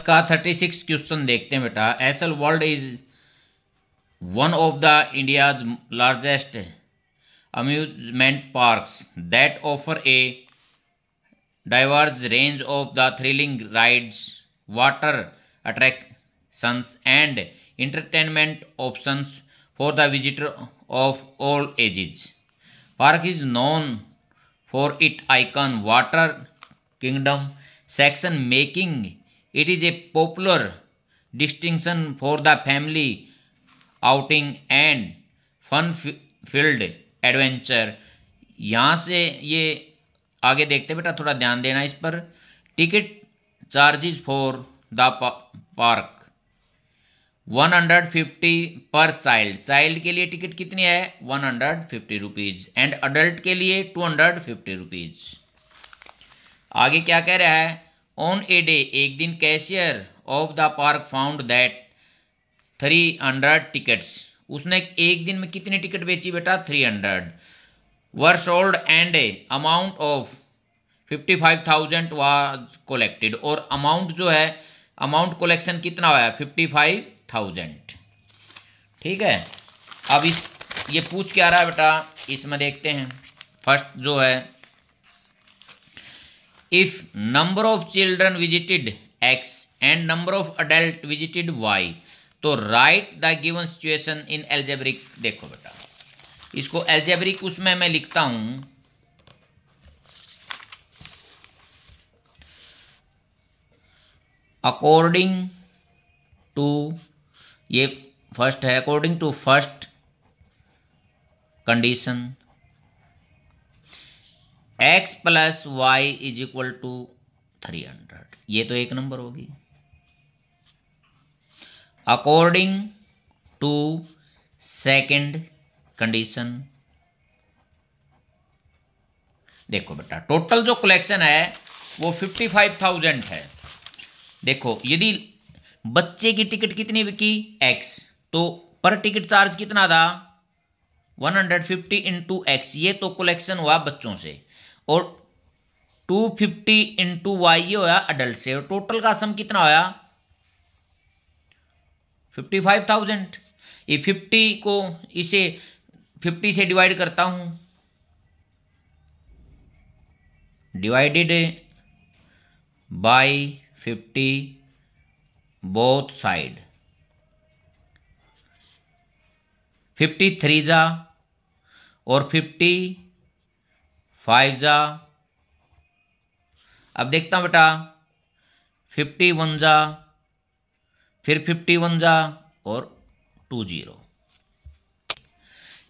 का 36 क्वेश्चन देखते हैं बेटा। SL world is one of the India's largest amusement parks that offer a diverse range of the thrilling rides, water attractions, and entertainment options for the visitor of all ages. Park is known for its icon Water Kingdom section, making it is a popular destination for the family outing and fun-filled adventure. यहाँ से ये आगे देखते बेटा, थोड़ा ध्यान देना इस पर। Ticket charges for the park 150 पर चाइल्ड। चाइल्ड के लिए टिकट कितनी है 150 रुपीज़ एंड अडल्ट के लिए 250 रुपीज़। आगे क्या कह रहा है, ऑन ए डे, एक दिन cashier of the park found that 300 tickets, उसने एक दिन में कितनी टिकट बेची बेटा 300 were sold and amount of 55,000 was collected, और अमाउंट जो है, अमाउंट कलेक्शन कितना हुआ 55,000। ठीक है, अब इस ये पूछ क्या रहा है बेटा, इसमें देखते हैं। फर्स्ट जो है, if number of children visited X and number of adult visited Y, तो write the given situation in algebraic. देखो बेटा, इसको एल्जेब्रिक उसमें मैं लिखता हूं, अकॉर्डिंग टू, ये फर्स्ट है, according to first condition x plus Y is equal to 300, ये तो एक नंबर होगी। अकॉर्डिंग टू सेकंड कंडीशन, देखो बेटा टोटल जो कलेक्शन है वो 55,000 है। देखो यदि बच्चे की टिकट कितनी बिकी x, तो पर टिकट चार्ज कितना था 150 इंटू एक्स, ये तो कलेक्शन हुआ बच्चों से, और 250 इंटू वाई ये होया अडल्ट से, और टोटल का सम कितना होया 55,000। ये 50 को इसे 50 से डिवाइड करता हूं, डिवाइडेड बाय 50 बोथ साइड, 53 जा और 55 जा। अब देखता हूं बेटा 51 जा, फिर 51 जा और 20,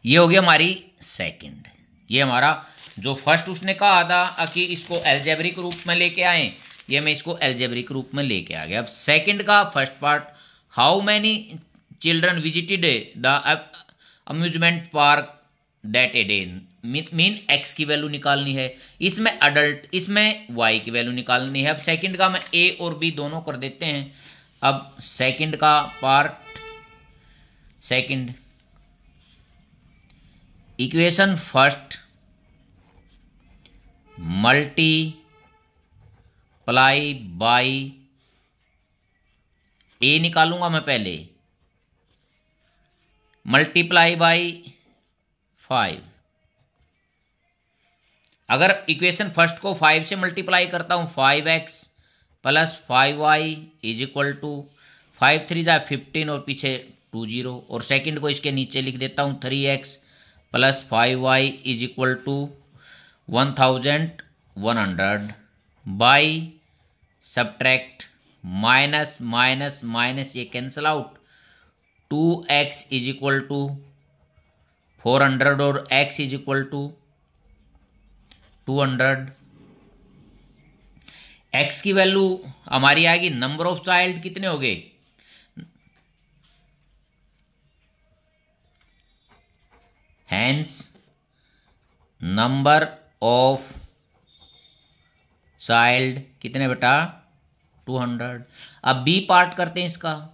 ये हो गया हमारी सेकंड। ये हमारा जो फर्स्ट उसने कहा था कि इसको एल्जेब्रिक रूप में लेके आए, ये मैं इसको एल्जेब्रिक रूप में लेके आ गया। अब सेकंड का first part, how many children visited the amusement park that a day, mean x की वैल्यू निकालनी है, इसमें अडल्ट, इसमें वाई की वैल्यू निकालनी है। अब सेकंड का मैं ए और बी दोनों कर देते हैं। अब सेकंड का part, second equation first multiply by ए निकालूंगा मैं पहले, मल्टीप्लाई बाई 5। अगर इक्वेशन फर्स्ट को 5 से मल्टीप्लाई करता हूं 5x plus 5y is equal to 5 3 जा 15 और पीछे 20, और सेकंड को इसके नीचे लिख देता हूं 3x plus 5y is equal to 1100 by subtract minus minus minus, ये cancel out, 2x is equal to 400 और x is equal to 200। x की वैल्यू हमारी आएगी, नंबर ऑफ चाइल्ड कितने हो गए, हैंस नंबर ऑफ चाइल्ड कितने बेटा 200। अब बी पार्ट करते हैं इसका।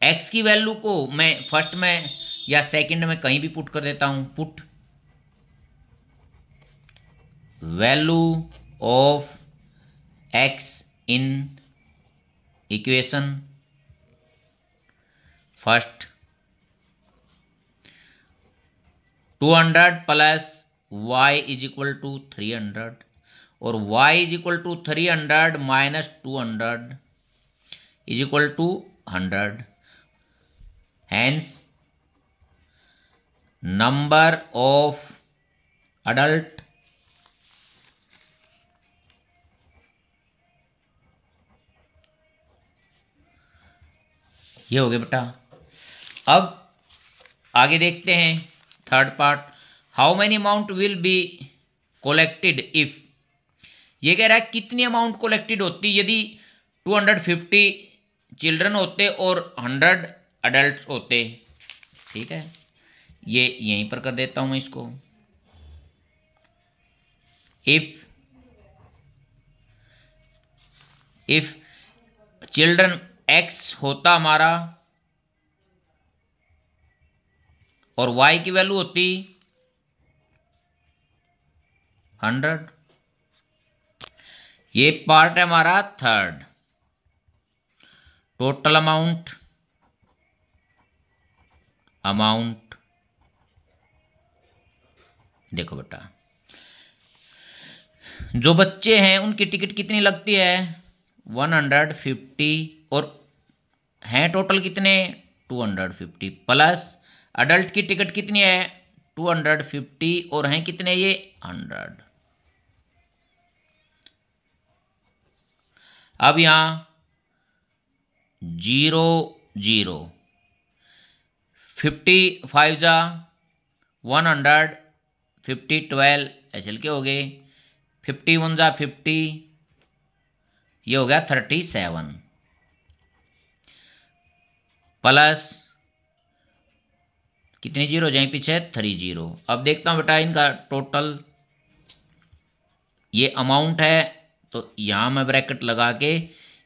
x की वैल्यू को मैं फर्स्ट में या सेकंड में कहीं भी पुट कर देता हूं, put value of x in equation first 200 plus y is equal to 300 और y is equal to 300 minus 200 is equal to 100। Hence number of adult ये हो गया बेटा। अब आगे देखते हैं third part, how many amount will be collected if. ये कह रहा है कितनी अमाउंट कोलेक्टेड होती यदि 250 चिल्ड्रन होते और 100 अडल्ट होते। ठीक है, ये यहीं पर कर देता हूं मैं इसको। इफ चिल्ड्रन x होता हमारा और y की वैल्यू होती 100। ये पार्ट है हमारा थर्ड। टोटल अमाउंट देखो बेटा, जो बच्चे हैं उनकी टिकट कितनी लगती है 150 और हैं टोटल कितने 250 प्लस अडल्ट की टिकट कितनी है 250 और हैं कितने ये 100। अब यहां 0 0 50 5 जा 100 50 12 ऐसे के हो गए 51 जा 50 ये हो गया 37 प्लस कितने जीरो जाए पीछे 30। अब देखता हूं बेटा इनका टोटल, ये अमाउंट है तो यहां मैं ब्रैकेट लगा के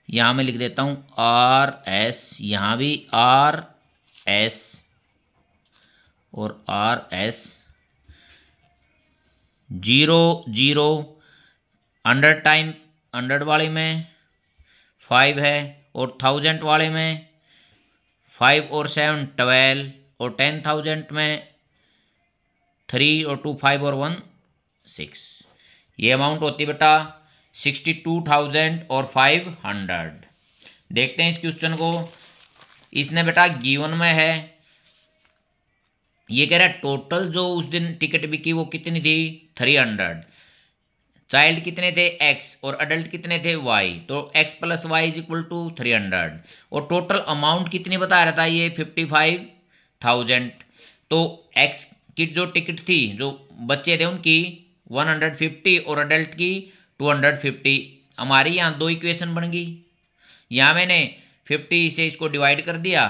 यहां मैं लिख देता हूं RS, यहां भी RS और RS 0 0 100 टाइम 100 वाले में 5 है और 1000 वाले में 5 और 7 12 और 10,000 में 3 और 2 5 और 1 6। ये अमाउंट होती है बेटा 62,000 और 500। देखते हैं इस क्वेश्चन को। इसने बेटा गिवन में है, ये कह रहा है टोटल जो उस दिन टिकट बिकी वो कितनी थी 300, चाइल्ड कितने थे x और अडल्ट कितने थे y, तो x plus Y is equal to 300 और टोटल अमाउंट कितनी बता रहा था ये 55,000। तो x की जो टिकट थी जो बच्चे थे उनकी 150 और अडल्ट की 250। हमारी यहाँ दो इक्वेशन बन गई, यहाँ मैंने 50 से इसको डिवाइड कर दिया।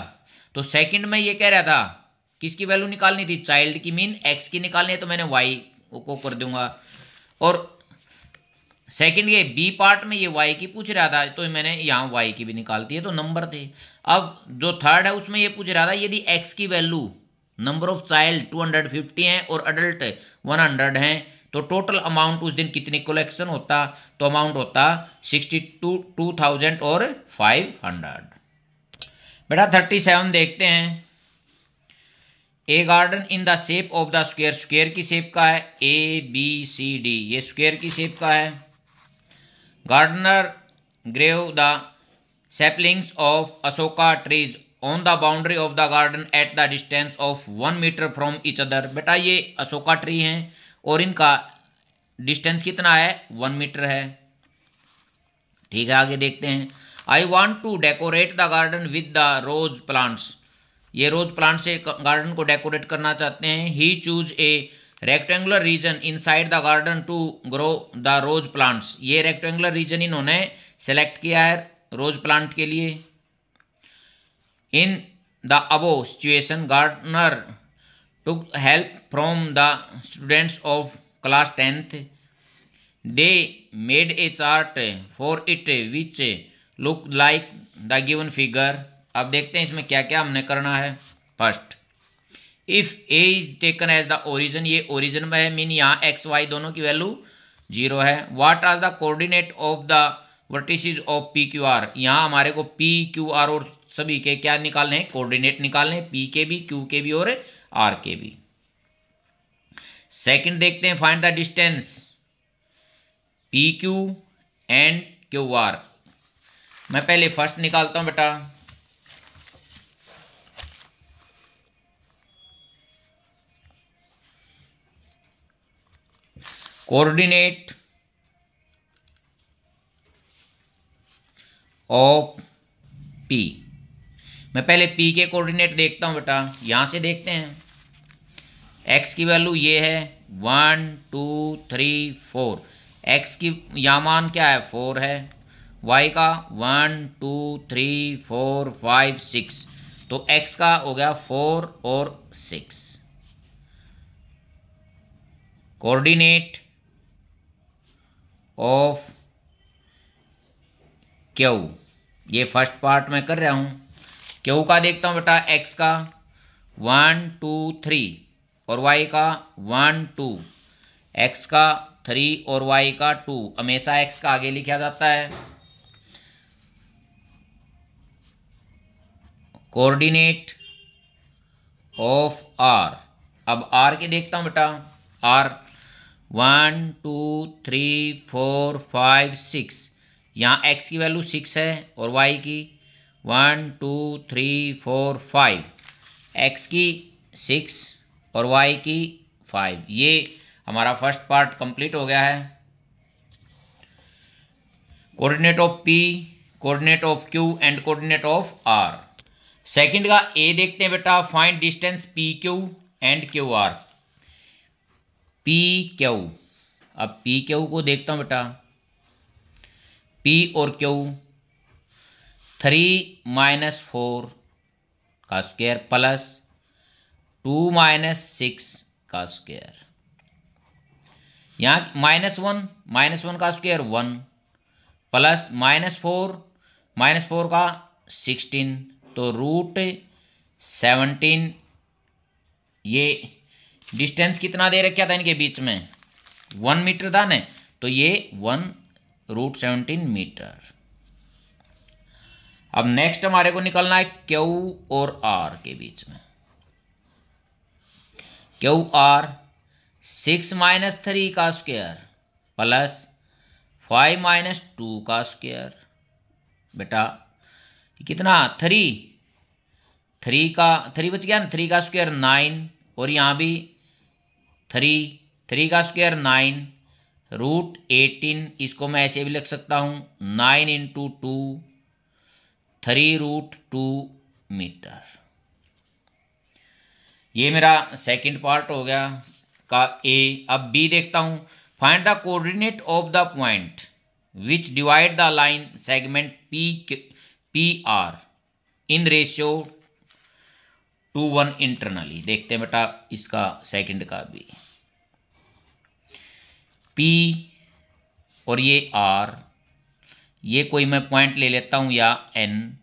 तो सेकंड में ये कह रहा था किसकी वैल्यू निकालनी थी चाइल्ड की, मीन x की निकालनी है तो मैंने y को कर दूंगा। और सेकंड ये बी पार्ट में ये y की पूछ रहा था तो मैंने यहाँ y की भी निकालती है तो नंबर थे। अब जो थर्ड है उसमें ये पूछ रहा था यदि x की वैल्यू नंबर ऑफ चाइल्ड 250 हैं और अडल्ट 100 हैं तो टोटल अमाउंट उस दिन कितनी कलेक्शन होता, तो अमाउंट होता 62,000 और 500। बेटा 37 देखते हैं। A garden in the shape of the square, square की शेप का है ABCD, ये स्क्वायर की शेप का है। Gardener grew the saplings of Ashoka trees on the boundary of the garden at the distance of 1 metre from each other. बेटा ये अशोका ट्री हैं और इनका डिस्टेंस कितना है 1 मीटर है। ठीक है, आगे देखते हैं। I want to decorate the garden with the rose plants, ये रोज प्लांट से गार्डन को डेकोरेट करना चाहते हैं। He choose a rectangular region inside the garden to grow the rose plants, ये रेक्टेंगुलर रीजन इन्होंने सेलेक्ट किया है रोज प्लांट के लिए। In the above situation gardener took help from the students of class 10th, they made a chart for it which look like the given figure. अब देखते हैं इसमें क्या क्या हमने करना है। First, if A is taken as the origin, ये ओरिजिन में है मीन यहाँ x y दोनों की वैल्यू 0 है। What are the coordinate of the vertices of P Q R. यहाँ हमारे को पी क्यू आर और सभी के क्या निकालने हैं, कोऑर्डिनेट निकालने हैं, पी के भी, क्यू के भी और आर के भी। सेकंड देखते हैं, find the distance P Q and Q R. मैं पहले फर्स्ट निकालता हूं बेटा। Coordinate of P. मैं पहले पी के कोऑर्डिनेट देखता हूं बेटा, यहां से देखते हैं। एक्स की वैल्यू ये है 1 2 3 4। एक्स की यहाँ मान क्या है 4 है। वाई का 1 2 3 4 5 6, तो एक्स का हो गया 4 और 6। कोऑर्डिनेट ऑफ क्यू, ये फर्स्ट पार्ट में कर रहा हूं। क्यू का देखता हूं बेटा, एक्स का 1 2 3 और y का 1 2, x का 3 और y का 2। हमेशा x का आगे लिखा जाता है। कोऑर्डिनेट ऑफ r, अब r के देखता हूं बेटा। r 1 2 3 4 5 6, यहाँ x की वैल्यू 6 है और y की 1 2 3 4 5, x की 6 और y की 5। ये हमारा फर्स्ट पार्ट कंप्लीट हो गया है। Coordinate of p, coordinate of q and coordinate of r। Second का ए देखते हैं बेटा, find distance P Q and Q R. P Q, अब पी क्यू को देखता हूं बेटा। p और q 3 - 4 का स्क्वायर प्लस 2 - 6 का स्क्वायर। यहाँ -1 का स्क्वायर 1 प्लस -4 का 16, तो √17। ये डिस्टेंस कितना दे रखा था इनके बीच में, 1 मीटर था ना, तो ये 1√17 मीटर। अब नेक्स्ट हमारे को निकलना है क्यू और आर के बीच में। क्यू आर 6 - 3 का स्क्वायर प्लस 5 - 2 का स्क्वायर। बेटा कितना 3 बच गया ना, 3 का स्क्वायर 9 और यहाँ भी 3 का स्क्वायर 9 √18। इसको मैं ऐसे भी लिख सकता हूँ 9 × 2 3√2 मीटर। ये मेरा सेकंड पार्ट हो गया का ए। अब बी देखता हूं, find the coordinate of the point which divide the line segment P R in ratio 2:1 internally. देखते हैं बेटा इसका सेकंड का भी। पी और ये आर, ये कोई मैं पॉइंट ले लेता हूं या एन,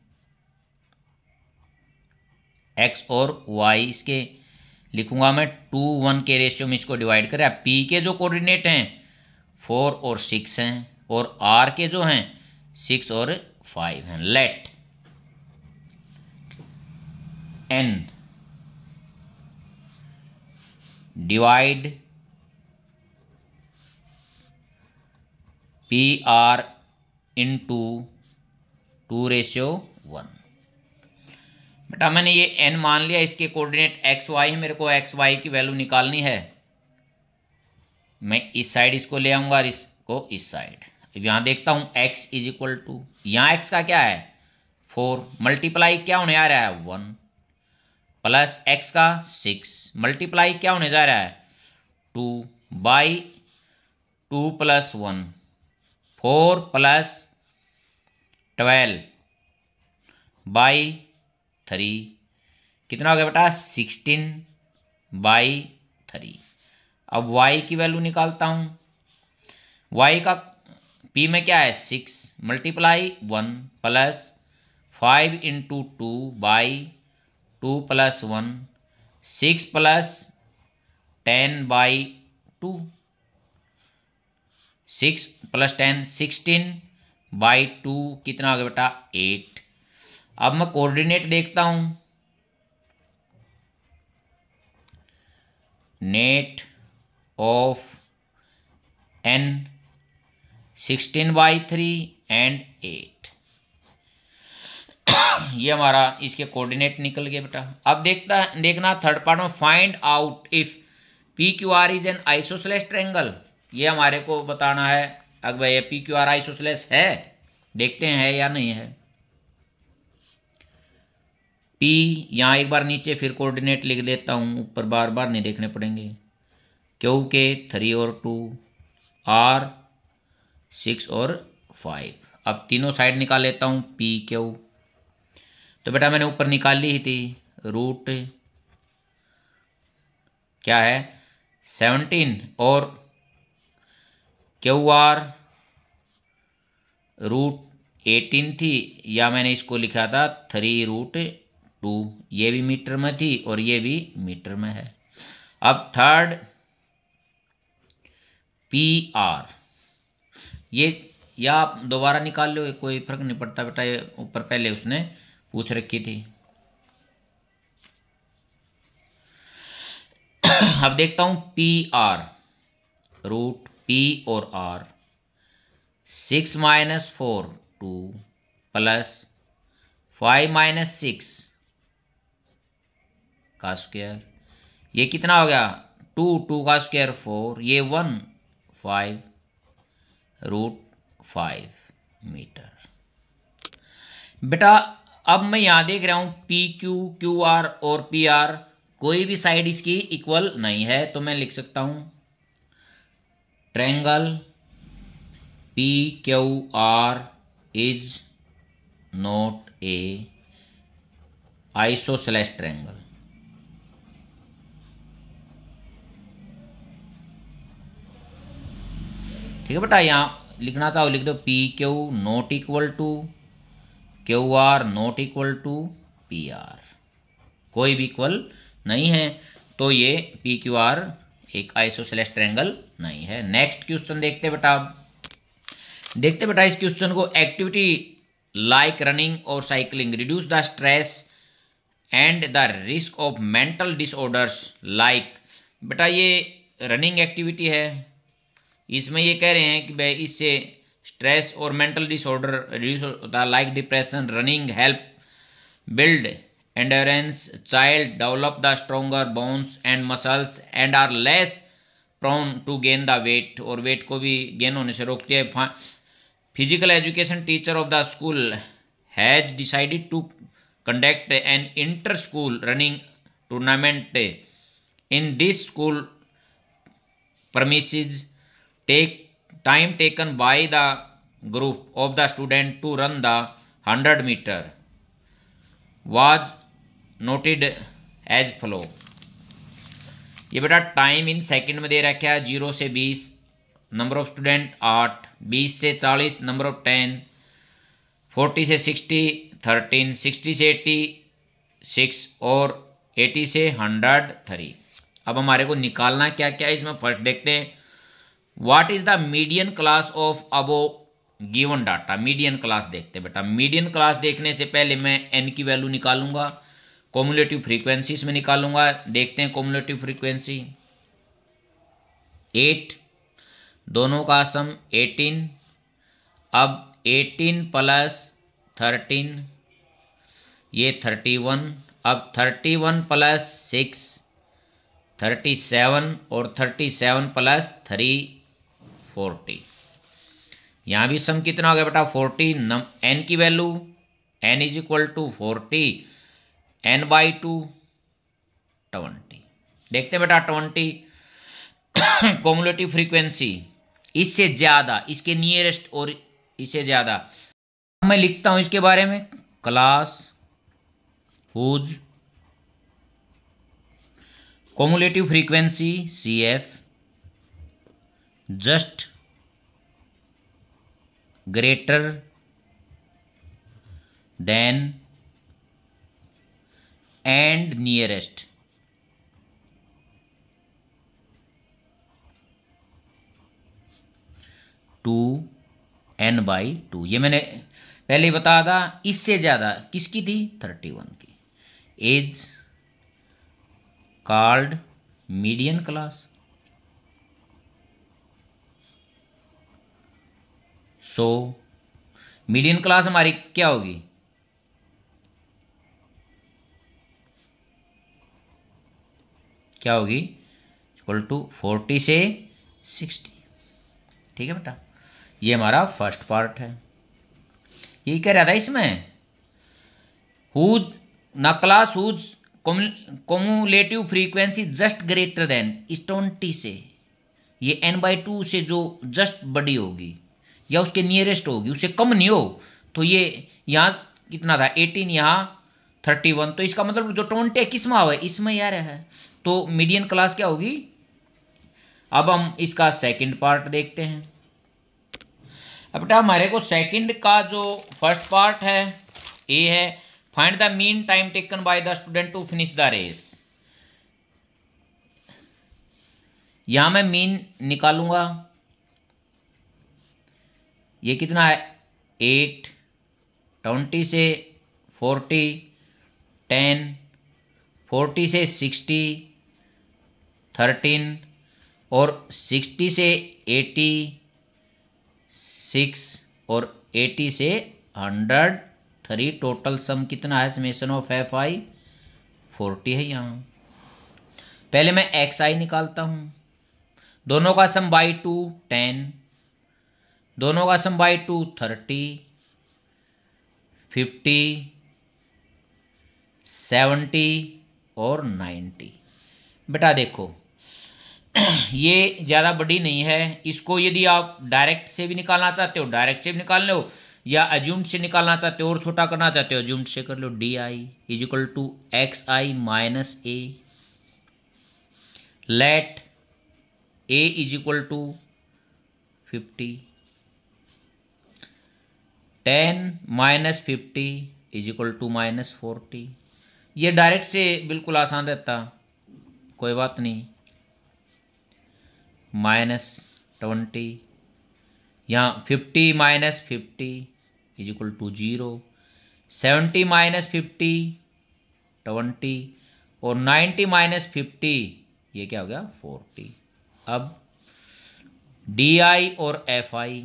एक्स और वाई इसके लिखूंगा मैं 2:1 के रेशियो में इसको डिवाइड करें। पी के जो कोऑर्डिनेट हैं 4 और 6 हैं और आर के जो हैं 6 और 5 हैं। Let N divide P R into 2:1। बेटा मैंने ये n मान लिया, इसके कोऑर्डिनेट एक्स वाई है, मेरे को एक्स वाई की वैल्यू निकालनी है। मैं इस साइड इसको ले आऊंगा और इसको इस साइड। यहां देखता हूं x = यहाँ x का क्या है 4, मल्टीप्लाई क्या होने आ रहा है 1, प्लस x का 6 मल्टीप्लाई क्या होने जा रहा है 2 बाई 2 + 1 4 + 12 बाई 3, कितना हो गया बेटा 16/3। अब y की वैल्यू निकालता हूं। y का p में क्या है 6 मल्टीप्लाई 1 प्लस 5 × 2 बाई 2 + 1 6 + 10/2, 6 + 10 16 बाई 2 कितना हो गया बेटा 8। अब मैं कोऑर्डिनेट देखता हूं, नेट ऑफ n 16/3 एंड 8, ये हमारा इसके कोऑर्डिनेट निकल गए बेटा। अब देखना थर्ड पार्ट में, find out if P Q R is an isosceles triangle. ये हमारे को बताना है अगर भाई पी क्यू आर आइसोसेलेस है, देखते हैं है या नहीं है। पी यहाँ एक बार नीचे फिर कोऑर्डिनेट लिख लेता हूँ, ऊपर बार बार नहीं देखने पड़ेंगे। क्यू के 3 और 2, आर 6 और 5। अब तीनों साइड निकाल लेता हूँ पी क्यू। तो बेटा मैंने ऊपर निकाल ली थी, रूट क्या है 17 और क्यू आर रूट 18 थी, या मैंने इसको लिखा था 3√2। ये भी मीटर में थी और ये भी मीटर में है। अब थर्ड पी आर, ये या आप दोबारा निकाल लो, कोई फर्क नहीं पड़ता बेटा, ये ऊपर पहले उसने पूछ रखी थी। अब देखता हूं पी आर, रूट पी और आर 6 - 4 2 प्लस 5 - 6 का स्क्वायर, ये कितना हो गया 2 2 का स्क्वायर 4, ये 1 5 √5 मीटर। बेटा अब मैं यहां देख रहा हूं पी क्यू क्यू आर और पी आर, कोई भी साइड इसकी इक्वल नहीं है, तो मैं लिख सकता हूं triangle P Q R is not a isosceles triangle. ठीक है बेटा, यहां लिखना चाहो लिख दो P Q not equal to Q R not equal to P R, कोई भी इक्वल नहीं है, तो ये पी क्यू आर एक आइसोसेलेस ट्रायंगल नहीं है। नेक्स्ट क्वेश्चन देखते बेटा। देखते बेटा इस क्वेश्चन को, एक्टिविटी लाइक रनिंग और cycling reduce the stress and the risk of mental disorders like. बेटा ये रनिंग एक्टिविटी है, इसमें ये कह रहे हैं कि भाई इससे स्ट्रेस और मेंटल डिसऑर्डर रिड्यूस होता है, like depression. Running help build endurance, child develop the stronger bones and muscles and are less prone to gain the weight, और वेट को भी गेन होने से रोकती है। Physical education teacher of the school has decided to conduct an inter school running tournament in this school premises। Take time taken by the group of the student to run the 100 metre was noted as flow. ये बेटा time in second में दे रखा है, 0 से 20, number of student 8, 20 से 40 number of 10, 40 से 60 13, 60 से 80 6 और 80 से 100 3। अब हमारे को निकालना क्या क्या है इसमें, फर्स्ट देखते हैं what is the median class of above given data. Median class देखते हैं बेटा। मीडियन क्लास देखने से पहले मैं एन की वैल्यू निकालूंगा, कॉम्युलेटिव फ्रीक्वेंसी इसमें निकालूंगा। देखते हैं कॉम्युलेटिव फ्रीक्वेंसी 8, दोनों का सम 18। अब 18 प्लस 13 ये 31, अब 31 प्लस 6 37 और 37 प्लस 3 40। यहाँ भी सम कितना हो गया बेटा 40। एन की value n is equal to 40 n/2 20। देखते हैं बेटा 20 कॉम्युलेटिव फ्रीक्वेंसी इससे ज़्यादा, इसके नियरेस्ट और इससे ज़्यादा। मैं लिखता हूँ इसके बारे में, class whose cumulative frequency CF just greater than and nearest to n/2। ये मैंने पहले ही बताया था। इससे ज़्यादा किसकी थी? 31 की। Is called median class. So median class हमारी क्या होगी? क्या होगी? इक्वल टू 40 से 60। ठीक है बेटा, ये हमारा फर्स्ट पार्ट है। यही कह रहा था इसमें, हुज न class whose cumulative frequency just greater than इस 20 से, ये n/2 से जो जस्ट बड़ी होगी या उसके नियरेस्ट होगी, उससे कम नहीं हो, तो ये यहाँ कितना था 18, यहाँ 31, तो इसका मतलब जो 20 किस में है? इसमें यार है। तो मीडियन क्लास क्या होगी? अब हम इसका सेकंड पार्ट देखते हैं। अब बेटा हमारे को सेकंड का जो फर्स्ट पार्ट है ये है, find the mean time taken by the student to finish the race. यहां मैं मीन निकालूंगा। ये कितना है? 8, 20 से 40, 10, 40 से 60, 13 और 60 से 80, 6 और 80 से 103। टोटल सम कितना है? समेशन ऑफ fi 40 है। यहाँ पहले मैं xi निकालता हूँ। दोनों का सम बाई 2 10, दोनों का सम बाई 2 30, 50, 70 और 90। बेटा देखो ये ज़्यादा बड़ी नहीं है। इसको यदि आप डायरेक्ट से भी निकालना चाहते हो डायरेक्ट से भी निकाल लो, या अज्यूम्ड से निकालना चाहते हो और छोटा करना चाहते हो अज्यूम्ड से कर लो। di is equal to xi minus a, let a is equal to 50, 10 minus 50 is equal to minus 40। ये डायरेक्ट से बिल्कुल आसान रहता, कोई बात नहीं। -20, यहाँ 50 minus 50 is equal to 0, 70 minus 50 20 और 90 माइनस 50 ये क्या हो गया? 40। अब di और fi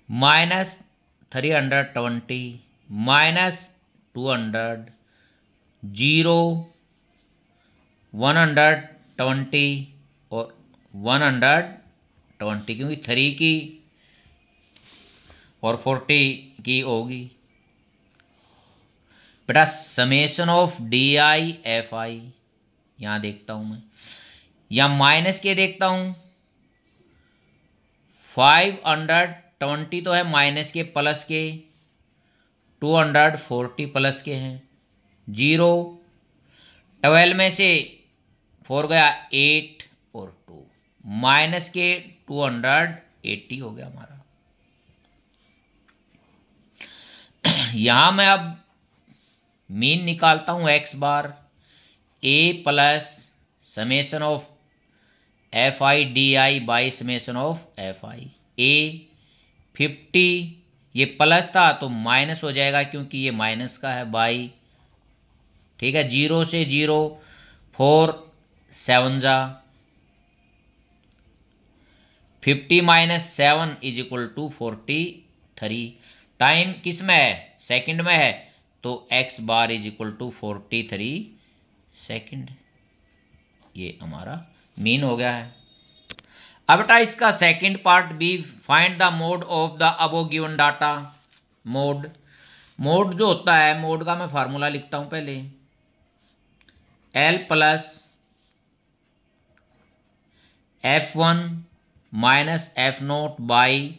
-320 माइनस 200 0 120 और 120, क्योंकि 3 की और 40 की होगी। बेटा समेशन ऑफ di/fi यहाँ देखता हूँ मैं, या माइनस के देखता हूँ। 520 तो है माइनस के, प्लस के 240 प्लस के हैं। 0 12 में से 4 गया 8 और 2 माइनस के 280 हो गया हमारा। यहां मैं अब मीन निकालता हूं x bar, a plus summation of fi di by summation of fi। a 50, ये प्लस था तो माइनस हो जाएगा क्योंकि ये माइनस का है, बाई। ठीक है, 0 से 0 4 7 जा 50 minus 7 is equal to 43। Time किस में है? सेकंड में है, तो x bar is equal to 43 second. ये हमारा मीन हो गया है। अब बेटा इसका second part B, find the mode of the above given data. Mode जो होता है, मोड का मैं फार्मूला लिखता हूं पहले, L plus F1 minus F0 by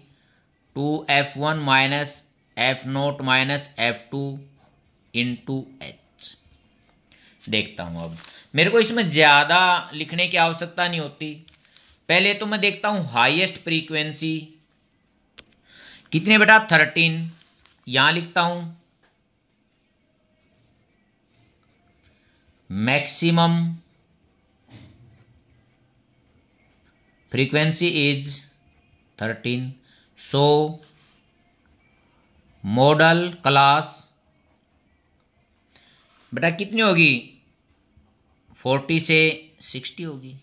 2F1 minus F0 minus F2 into H। देखता हूं, अब मेरे को इसमें ज़्यादा लिखने की आवश्यकता नहीं होती। पहले तो मैं देखता हूं हाईएस्ट फ्रीक्वेंसी कितने बेटा? 13। यहां लिखता हूं maximum frequency is 13। So model class बेटा कितनी होगी, 40 से 60 होगी।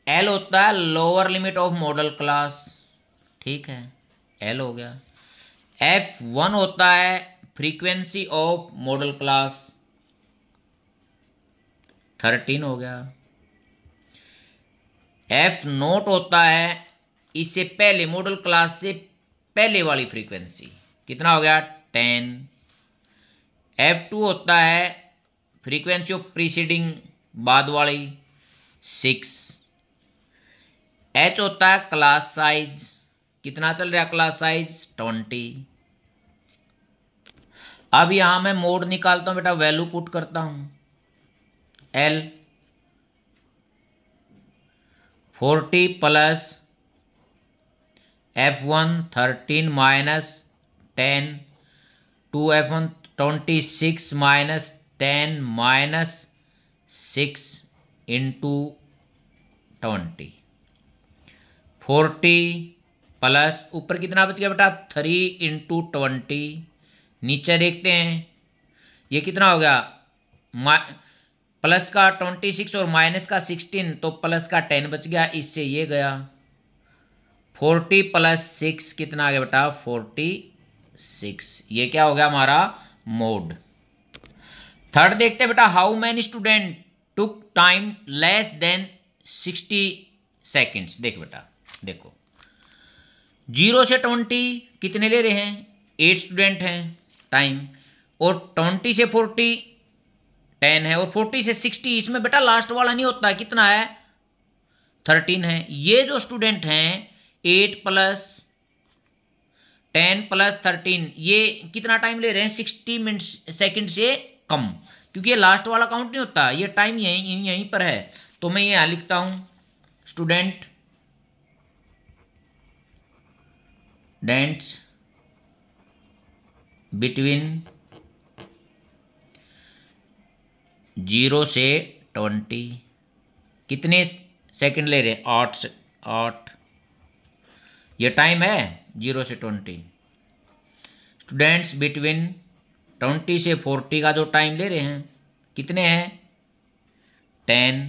एल होता है lower limit of model class, ठीक है, एल हो गया। F1 होता है फ्रीक्वेंसी ऑफ मॉडल क्लास, 13 हो गया। F0 होता है इससे पहले मॉडल क्लास से पहले वाली फ्रीक्वेंसी, कितना हो गया, 10। F2 होता है फ्रीक्वेंसी ऑफ प्रीसीडिंग बाद वाली, 6। H होता है क्लास साइज, कितना चल रहा है क्लास साइज, 20। अब यहां मैं मोड निकालता हूं बेटा, वैल्यू पुट करता हूं, L 40 plus F1 13 minus 10 2F1 26 minus 10 minus 6 into 20, 40 plus ऊपर कितना बच गया बेटा, 3 इंटू 20, नीचे देखते हैं ये कितना हो गया, प्लस का 26 और माइनस का 16, तो प्लस का 10 बच गया, इससे ये गया 40 प्लस 6 कितना आ गया बेटा, 46। ये क्या हो गया हमारा मोड। थर्ड देखते हैं बेटा, how many student took time less than 60 seconds. देख बेटा, देखो 0 से 20 कितने ले रहे हैं, 8 स्टूडेंट हैं टाइम, और 20 से 40 10 है, और 40 से 60 इसमें बेटा लास्ट वाला नहीं होता, कितना है, 13 है। ये जो स्टूडेंट हैं 8 प्लस 10 प्लस 13 ये कितना टाइम ले रहे हैं, 60 मिनट्स सेकंड से कम, क्योंकि ये लास्ट वाला काउंट नहीं होता, ये टाइम यहीं पर है। तो मैं ये यहां लिखता हूं, स्टूडेंट डेंट्स बिटवीन 0 से 20 कितने सेकंड ले रहे हैं, 8। ये टाइम है 0 से 20। स्टूडेंट्स बिटवीन 20 से 40 का जो टाइम ले रहे हैं कितने हैं, 10।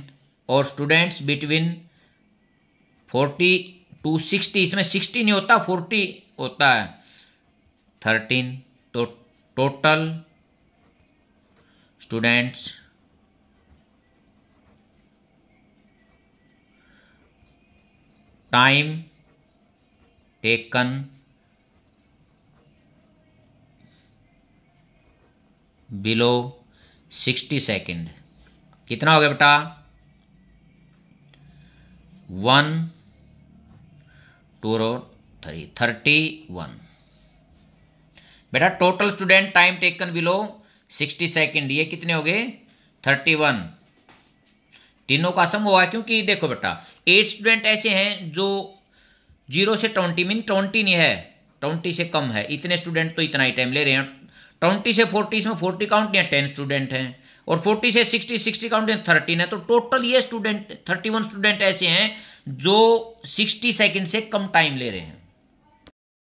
और स्टूडेंट्स बिटवीन 40 टू 60, इसमें 60 नहीं होता 40 होता है, 13। तो total students time taken below 60 second कितना हो गया बेटा, 1 2 3 31। बेटा total student time taken below 60 second ये कितने हो गए, 31। तीनों का सम हुआ, क्योंकि देखो बेटा 8 स्टूडेंट ऐसे हैं जो 0 से 20 मीन 20 नहीं है, 20 से कम है, इतने स्टूडेंट तो इतना ही टाइम ले रहे हैं। 20 से 40 इसमें 40 काउंट नहीं है, 10 स्टूडेंट हैं, और 40 से 60 काउंट है, 13 है। तो टोटल ये स्टूडेंट 31 स्टूडेंट ऐसे हैं जो 60 सेकेंड से कम टाइम ले रहे हैं।